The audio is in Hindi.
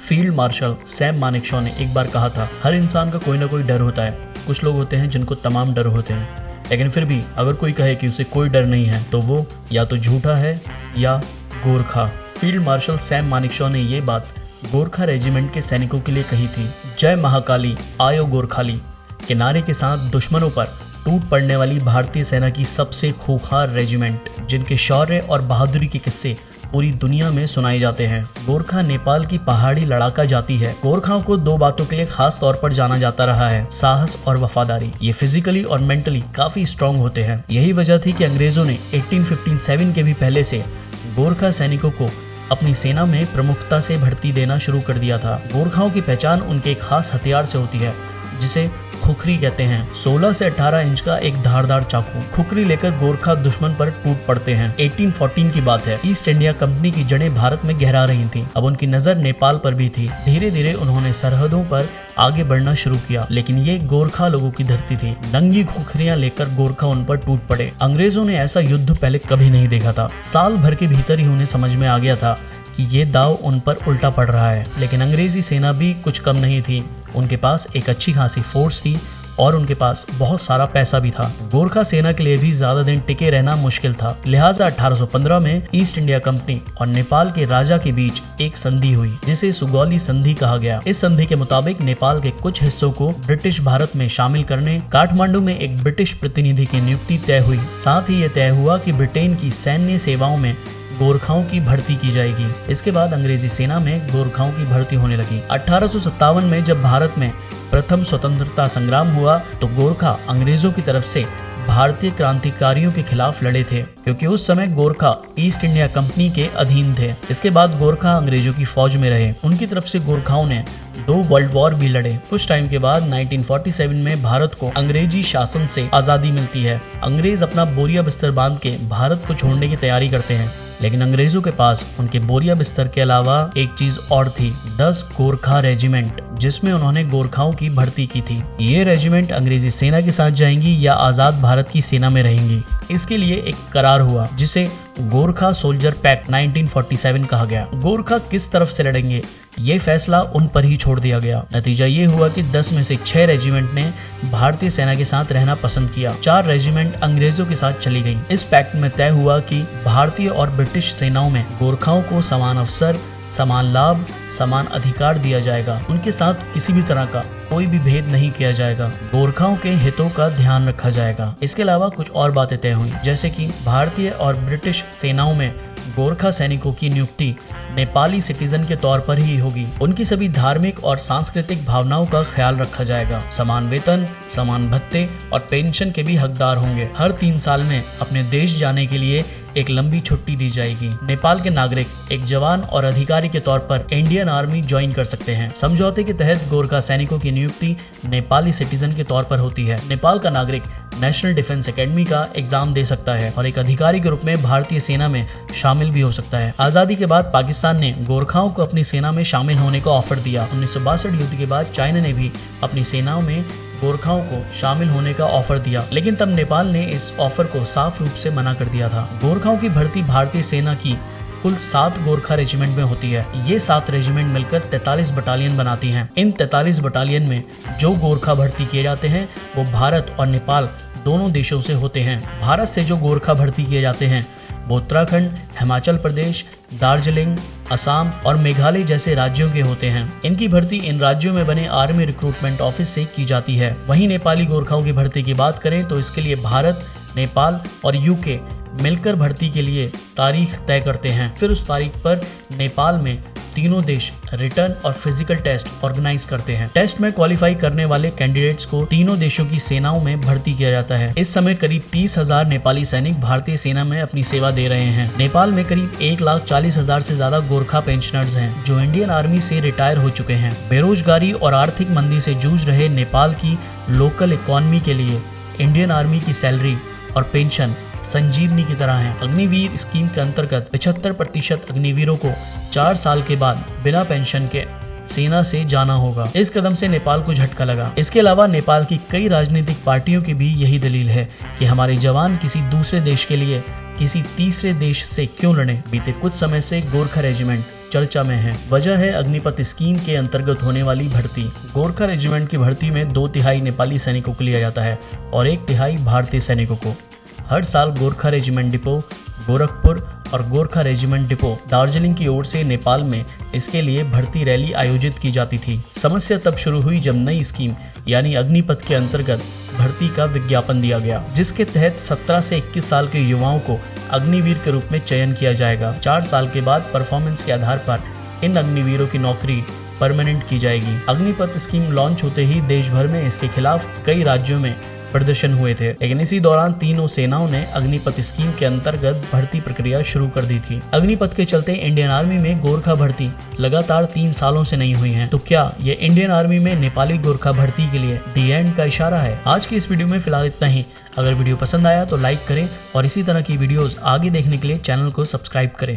फील्ड मार्शल सैम मानेकशॉ ने एक बार कहा था, हर इंसान का कोई ना कोई डर होता है। कुछ लोग होते हैं जिनको तमाम डर होते हैं, लेकिन फिर भी अगर कोई कहे कि उसे कोई डर नहीं है तो वो या तो झूठा है या Gorkha. Field marshal Sam Manekshaw ने ये बात गोरखा रेजिमेंट के सैनिकों के लिए कही थी। जय महाकाली आयो गोरखाली के नारे के साथ दुश्मनों पर टूट पड़ने वाली भारतीय सेना की सबसे खूंखार रेजिमेंट, जिनके शौर्य और बहादुरी के किस्से पूरी दुनिया में सुनाए जाते हैं। गोरखा नेपाल की पहाड़ी लड़ाका जाति है। गोरखाओं को दो बातों के लिए खास तौर पर जाना जाता रहा है, साहस और वफादारी। ये फिजिकली और मेंटली काफी स्ट्रांग होते हैं। यही वजह थी कि अंग्रेजों ने 1857 के भी पहले से गोरखा सैनिकों को अपनी सेना में प्रमुखता से भर्ती देना शुरू कर दिया था। गोरखाओं की पहचान उनके एक खास हथियार से होती है, जिसे खुखरी कहते हैं। 16 से 18 इंच का एक धारदार चाकू। खुखरी लेकर गोरखा दुश्मन पर टूट पड़ते हैं। 1814 की बात है। ईस्ट इंडिया कंपनी की जड़ें भारत में गहरा रही थीं। अब उनकी नजर नेपाल पर भी थी। धीरे धीरे उन्होंने सरहदों पर आगे बढ़ना शुरू किया, लेकिन ये गोरखा लोगों की धरती थी। नंगी खुखरियां लेकर गोरखा उन पर टूट पड़े। अंग्रेजों ने ऐसा युद्ध पहले कभी नहीं देखा था। साल भर के भीतर ही उन्हें समझ में आ गया था कि ये दाव उन पर उल्टा पड़ रहा है। लेकिन अंग्रेजी सेना भी कुछ कम नहीं थी। उनके पास एक अच्छी खासी फोर्स थी और उनके पास बहुत सारा पैसा भी था। गोरखा सेना के लिए भी ज्यादा दिन टिके रहना मुश्किल था। लिहाजा 1815 में ईस्ट इंडिया कंपनी और नेपाल के राजा के बीच एक संधि हुई, जिसे सुगौली संधि कहा गया। इस संधि के मुताबिक नेपाल के कुछ हिस्सों को ब्रिटिश भारत में शामिल करने काठमांडू में एक ब्रिटिश प्रतिनिधि की नियुक्ति तय हुई। साथ ही यह तय हुआ कि ब्रिटेन की सैन्य सेवाओं में गोरखाओं की भर्ती की जाएगी। इसके बाद अंग्रेजी सेना में गोरखाओं की भर्ती होने लगी। 1857 में जब भारत में प्रथम स्वतंत्रता संग्राम हुआ तो गोरखा अंग्रेजों की तरफ से भारतीय क्रांतिकारियों के खिलाफ लड़े थे, क्योंकि उस समय गोरखा ईस्ट इंडिया कंपनी के अधीन थे। इसके बाद गोरखा अंग्रेजों की फौज में रहे। उनकी तरफ से गोरखाओं ने 2 वर्ल्ड वॉर भी लड़े। कुछ टाइम के बाद 1947 में भारत को अंग्रेजी शासन से आजादी मिलती है। अंग्रेज अपना बोरिया बिस्तर बांध के भारत को छोड़ने की तैयारी करते हैं, लेकिन अंग्रेजों के पास उनके बोरिया बिस्तर के अलावा एक चीज और थी, 10 गोरखा रेजिमेंट, जिसमें उन्होंने गोरखाओं की भर्ती की थी। ये रेजिमेंट अंग्रेजी सेना के साथ जाएंगी या आजाद भारत की सेना में रहेंगी। इसके लिए एक करार हुआ, जिसे गोरखा सोल्जर पैक्ट 1947 कहा गया। गोरखा किस तरफ से लड़ेंगे, ये फैसला उन पर ही छोड़ दिया गया। नतीजा ये हुआ कि 10 में से 6 रेजिमेंट ने भारतीय सेना के साथ रहना पसंद किया। 4 रेजिमेंट अंग्रेजों के साथ चली गईं। इस पैक्ट में तय हुआ कि भारतीय और ब्रिटिश सेनाओं में गोरखाओं को समान अवसर, समान लाभ, समान अधिकार दिया जाएगा। उनके साथ किसी भी तरह का कोई भी भेद नहीं किया जाएगा। गोरखाओं के हितों का ध्यान रखा जाएगा। इसके अलावा कुछ और बातें तय हुई, जैसे कि भारतीय और ब्रिटिश सेनाओं में गोरखा सैनिकों की नियुक्ति नेपाली सिटीजन के तौर पर ही होगी। उनकी सभी धार्मिक और सांस्कृतिक भावनाओं का ख्याल रखा जाएगा। समान वेतन, समान भत्ते और पेंशन के भी हकदार होंगे। हर 3 साल में अपने देश जाने के लिए एक लंबी छुट्टी दी जाएगी। नेपाल के नागरिक एक जवान और अधिकारी के तौर पर इंडियन आर्मी ज्वाइन कर सकते हैं। समझौते के तहत गोरखा सैनिकों की नियुक्ति नेपाली सिटीजन के तौर पर होती है। नेपाल का नागरिक नेशनल डिफेंस एकेडमी का एग्जाम दे सकता है और एक अधिकारी के रूप में भारतीय सेना में शामिल भी हो सकता है। आजादी के बाद पाकिस्तान ने गोरखाओं को अपनी सेना में शामिल होने का ऑफर दिया। 1962 युद्ध के बाद चाइना ने भी अपनी सेनाओं में गोरखाओं को शामिल होने का ऑफर दिया, लेकिन तब नेपाल ने इस ऑफर को साफ रूप से मना कर दिया था। गोरखाओं की भर्ती भारतीय सेना की कुल 7 गोरखा रेजिमेंट में होती है। ये 7 रेजिमेंट मिलकर 43 बटालियन बनाती हैं। इन 43 बटालियन में जो गोरखा भर्ती किए जाते हैं वो भारत और नेपाल दोनों देशों से होते हैं। भारत से जो गोरखा भर्ती किए जाते हैं वो उत्तराखंड, हिमाचल प्रदेश, दार्जिलिंग, असम और मेघालय जैसे राज्यों के होते हैं। इनकी भर्ती इन राज्यों में बने आर्मी रिक्रूटमेंट ऑफिस से की जाती है। वहीं नेपाली गोरखाओं की भर्ती की बात करें तो इसके लिए भारत, नेपाल और यूके मिलकर भर्ती के लिए तारीख तय करते हैं। फिर उस तारीख पर नेपाल में तीनों देश रिटर्न और फिजिकल टेस्ट ऑर्गेनाइज करते हैं। टेस्ट में क्वालिफाई करने वाले कैंडिडेट्स को तीनों देशों की सेनाओं में भर्ती किया जाता है। इस समय करीब 30,000 नेपाली सैनिक भारतीय सेना में अपनी सेवा दे रहे हैं। नेपाल में करीब 1,40,000 से ज्यादा गोरखा पेंशनर्स हैं, जो इंडियन आर्मी से रिटायर हो चुके हैं। बेरोजगारी और आर्थिक मंदी से जूझ रहे नेपाल की लोकल इकोनॉमी के लिए इंडियन आर्मी की सैलरी और पेंशन संजीवनी की तरह है। अग्निवीर स्कीम के अंतर्गत 75% अग्निवीरों को 4 साल के बाद बिना पेंशन के सेना से जाना होगा। इस कदम से नेपाल को झटका लगा। इसके अलावा नेपाल की कई राजनीतिक पार्टियों की भी यही दलील है कि हमारे जवान किसी दूसरे देश के लिए किसी तीसरे देश से क्यों लड़े। बीते कुछ समय से गोरखा रेजिमेंट चर्चा में है। वजह है अग्निपथ स्कीम के अंतर्गत होने वाली भर्ती। गोरखा रेजिमेंट की भर्ती में 2/3 नेपाली सैनिकों को लिया जाता है और 1/3 भारतीय सैनिकों को। हर साल गोरखा रेजिमेंट डिपो गोरखपुर और गोरखा रेजिमेंट डिपो दार्जिलिंग की ओर से नेपाल में इसके लिए भर्ती रैली आयोजित की जाती थी। समस्या तब शुरू हुई जब नई स्कीम यानी अग्निपथ के अंतर्गत भर्ती का विज्ञापन दिया गया, जिसके तहत 17 से 21 साल के युवाओं को अग्निवीर के रूप में चयन किया जाएगा। 4 साल के बाद परफॉर्मेंस के आधार पर इन अग्निवीरों की नौकरी परमानेंट की जाएगी। अग्निपथ स्कीम लॉन्च होते ही देश भर में इसके खिलाफ कई राज्यों में प्रदर्शन हुए थे, लेकिन इसी दौरान तीनों सेनाओं ने अग्निपथ स्कीम के अंतर्गत भर्ती प्रक्रिया शुरू कर दी थी। अग्निपथ के चलते इंडियन आर्मी में गोरखा भर्ती लगातार 3 सालों से नहीं हुई है। तो क्या ये इंडियन आर्मी में नेपाली गोरखा भर्ती के लिए दी एंड का इशारा है? आज की इस वीडियो में फिलहाल इतना ही। अगर वीडियो पसंद आया तो लाइक करें और इसी तरह की वीडियोस आगे देखने के लिए चैनल को सब्सक्राइब करें।